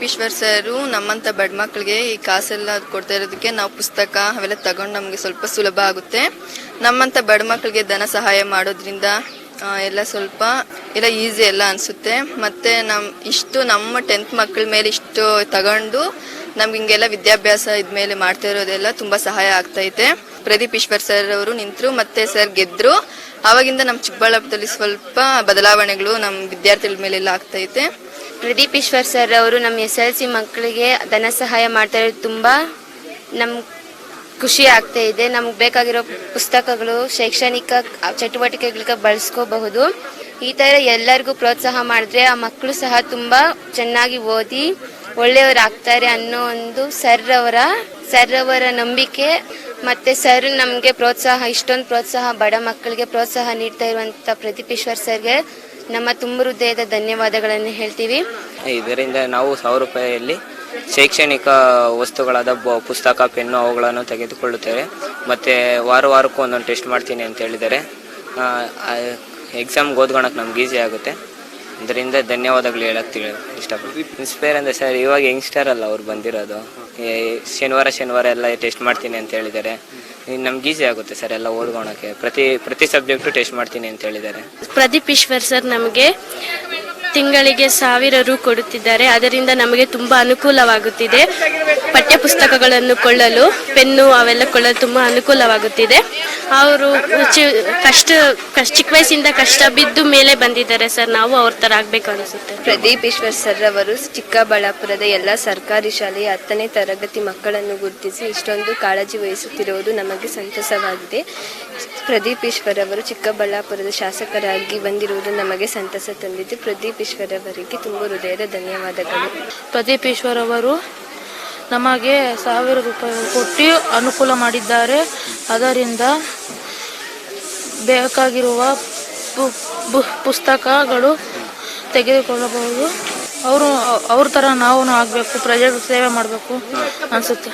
Eshwar sir ನಮ್ಮಂತ ಬಡ ಮಕ್ಕಳಿಗೆ ಈ ಕಾಸೆಲ್ಲ ಕೊಡ್ತಾ ಇರೋದಕ್ಕೆ ನಾವು ಪುಸ್ತಕ ಅವೆಲ್ಲ ತಗೊಂಡು ನಮಗೆ ಸ್ವಲ್ಪ ಸುಲಭ ಆಗುತ್ತೆ. ನಮ್ಮಂತ ಬಡ ಮಕ್ಕಳಿಗೆ ಧನ ಸಹಾಯ ಮಾಡೋದ್ರಿಂದ ಎಲ್ಲ ಸ್ವಲ್ಪ ಎಲ್ಲ ಈಸಿ ಎಲ್ಲ ಅನ್ಸುತ್ತೆ. ಮತ್ತೆ ನಮ್ಮ 10th ಮಕ್ಕಳ ಮೇಲೆ ಇಷ್ಟು ತಗೊಂಡು ನಮ್ಗೆ ಹಿಂಗೆಲ್ಲ ವಿದ್ಯಾಭ್ಯಾಸ ಇದ್ಮೇಲೆ ಮಾಡ್ತಾ ಇರೋದೆಲ್ಲ ತುಂಬಾ ಸಹಾಯ ಆಗ್ತೈತೆ. ಪ್ರದೀಪ್ ಈಶ್ವರ್ ಸರ್ ಅವರು ನಿಂತರು, ಮತ್ತೆ ಸರ್ ಗೆದ್ರು. ಅವಾಗಿಂದ ನಮ್ಮ ಚಿಕ್ಕಬಳ್ಳಾಪುರದಲ್ಲಿ ಸ್ವಲ್ಪ ಬದಲಾವಣೆಗಳು ನಮ್ಮ ವಿದ್ಯಾರ್ಥಿಗಳ ಮೇಲೆಲ್ಲ ಆಗ್ತೈತೆ. ಪ್ರದೀಪ್ ಈಶ್ವರ್ ಸರ್ ಅವರು ನಮ್ಮ SLC ಮಕ್ಕಳಿಗೆ ಧನ ಸಹಾಯ ಮಾಡ್ತಾ ಇರೋದು ತುಂಬ ನಮ್ಗೆ ಖುಷಿ ಆಗ್ತಾ ಇದೆ. ನಮ್ಗೆ ಬೇಕಾಗಿರೋ ಪುಸ್ತಕಗಳು ಶೈಕ್ಷಣಿಕ ಚಟುವಟಿಕೆಗಳಿಗೆ ಬಳಸ್ಕೋಬಹುದು. ಈ ಥರ ಎಲ್ಲರಿಗೂ ಪ್ರೋತ್ಸಾಹ ಮಾಡಿದ್ರೆ ಆ ಮಕ್ಕಳು ಸಹ ತುಂಬ ಚೆನ್ನಾಗಿ ಓದಿ ಒಳ್ಳೆಯವರಾಗ್ತಾರೆ ಅನ್ನೋ ಒಂದು ಸರ್ ಅವರ ನಂಬಿಕೆ. ಮತ್ತೆ ಸರ್ ನಮಗೆ ಇಷ್ಟೊಂದು ಪ್ರೋತ್ಸಾಹ ಬಡ ಮಕ್ಕಳಿಗೆ ಪ್ರೋತ್ಸಾಹ ನೀಡ್ತಾ ಇರುವಂತ ಪ್ರದೀಪ್ ಈಶ್ವರ್ ಸರ್ಗೆ ನಮ್ಮ ತುಂಬ ಹೃದಯದ ಧನ್ಯವಾದಗಳನ್ನು ಹೇಳ್ತೀವಿ. ಇದರಿಂದ ನಾವು 1000 ರೂಪಾಯಿಯಲ್ಲಿ ಶೈಕ್ಷಣಿಕ ವಸ್ತುಗಳಾದ ಪುಸ್ತಕ, ಪೆನ್ನು ಅವುಗಳನ್ನು ತೆಗೆದುಕೊಳ್ಳುತ್ತೇವೆ. ಮತ್ತು ವಾರಕ್ಕೂ ಒಂದೊಂದು ಟೆಸ್ಟ್ ಮಾಡ್ತೀನಿ ಅಂತ ಹೇಳಿದ್ದಾರೆ. ಎಕ್ಸಾಮ್ಗೆ ಓದ್ಕೊಳಕ್ಕೆ ನಮ್ಗೆ ಈಸಿ ಆಗುತ್ತೆ. ಇದರಿಂದ ಧನ್ಯವಾದಗಳು ಹೇಳಕ್ಕೆ ಇಷ್ಟಪಡ್ತೀವಿ. ಇನ್ಸ್ಪೈರ್ ಅಂದರೆ ಸರ್ ಇವಾಗ ಯಂಗ್ಸ್ಟರ್ ಅಲ್ಲ ಅವ್ರು ಬಂದಿರೋದು. ಶನಿವಾರ ಎಲ್ಲ ಟೆಸ್ಟ್ ಮಾಡ್ತೀನಿ ಅಂತ ಹೇಳಿದ್ದಾರೆ. ನಮ್ಗೆ ಈಸಿ ಆಗುತ್ತೆ ಸರ್ ಎಲ್ಲ ಓದ್ಕೊಳಕ್ಕೆ. ಪ್ರತಿ ಸಬ್ಜೆಕ್ಟು ಟೆಸ್ಟ್ ಮಾಡ್ತೀನಿ ಅಂತ ಹೇಳಿದ್ದಾರೆ. ಪ್ರದೀಪ್ ಈಶ್ವರ್ ಸರ್ ನಮಗೆ ತಿಂಗಳಿಗೆ 1000 ರು ಕೊಡುತ್ತಿದ್ದಾರೆ. ಅದರಿಂದ ನಮಗೆ ತುಂಬಾ ಅನುಕೂಲವಾಗುತ್ತಿದೆ. ಪಠ್ಯ ಪುಸ್ತಕಗಳನ್ನು ಕೊಳ್ಳಲು, ಪೆನ್ನು ಅವೆಲ್ಲ ಕೊಳ್ಳಲು ತುಂಬಾ ಅನುಕೂಲವಾಗುತ್ತಿದೆ. ಅವರು ಚಿಕ್ಕ ವಯಸ್ಸಿಂದ ಕಷ್ಟ ಬಿದ್ದು ಮೇಲೆ ಬಂದಿದ್ದಾರೆ ಸರ್. ನಾವು ಅವ್ರ ತರ ಆಗ್ಬೇಕು ಅನಿಸುತ್ತೆ. ಪ್ರದೀಪ್ ಈಶ್ವರ್ ಸರ್ ಅವರು ಚಿಕ್ಕಬಳ್ಳಾಪುರದ ಎಲ್ಲ ಸರ್ಕಾರಿ ಶಾಲೆಯ 10ನೇ ತರಗತಿ ಮಕ್ಕಳನ್ನು ಗುರುತಿಸಿ ಇಷ್ಟೊಂದು ಕಾಳಜಿ ವಹಿಸುತ್ತಿರುವುದು ನಮಗೆ ಸಂತಸವಾಗಿದೆ. ಪ್ರದೀಪ್ ಈಶ್ವರ್ ಅವರು ಚಿಕ್ಕಬಳ್ಳಾಪುರದ ಶಾಸಕರಾಗಿ ಬಂದಿರುವುದು ನಮಗೆ ಸಂತಸ ತಂದಿದ್ದು. ಪ್ರದೀಪ್ ಈಶ್ವರ್ ಅವರಿಗೆ ತುಂಬ ಹೃದಯದ ಧನ್ಯವಾದಗಳು. ಪ್ರದೀಪ್ ಈಶ್ವರ್ ಅವರು ನಮಗೆ 1000 ರೂಪಾಯಿ ಕೊಟ್ಟು ಅನುಕೂಲ ಮಾಡಿದ್ದಾರೆ. ಅದರಿಂದ ಬೇಕಾಗಿರುವ ಪುಸ್ತಕಗಳು ತೆಗೆದುಕೊಳ್ಳಬಹುದು. ಅವ್ರ ಥರ ನಾವು ಆಗಬೇಕು, ಪ್ರಜೆಗಳ ಸೇವೆ ಮಾಡಬೇಕು ಅನಿಸುತ್ತೆ.